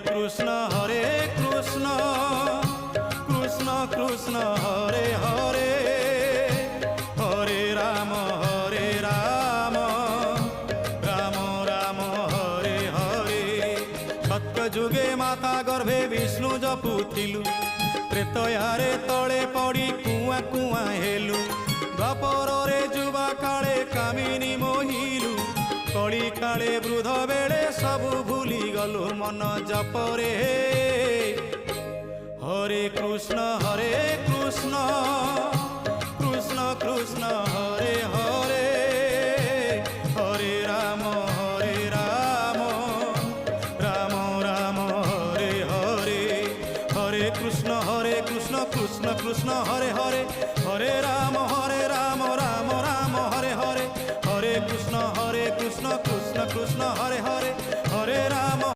কৃষ্ণ কৃষ্ণ কৃষ্ণ হরে হরে, হরে রাম রাম রাম হরে হরে। সত্য যুগে মাতা গর্ভে বিষ্ণু জপুথিলু, ত্রেতয়ারে তଳେ পড়ি কুয়া কুয়া হেলু, দ্বাপରରେ যুবা কাଳେ কামিনী মোহিলু, কଳି কাଳେ বৃদ্ধ বেড়ে সবু ভুলি গলু মন জপরে। হরে কৃষ্ণ কৃষ্ণ কৃষ্ণ হরে হরে, হরে রাম রাম রাম হরে হরে। হরে কৃষ্ণ কৃষ্ণ কৃষ্ণ হরে হরে, হরে রাম রাম রাম হরে হরে। হরে কৃষ্ণ কৃষ্ণ কৃষ্ণ হরে হরে।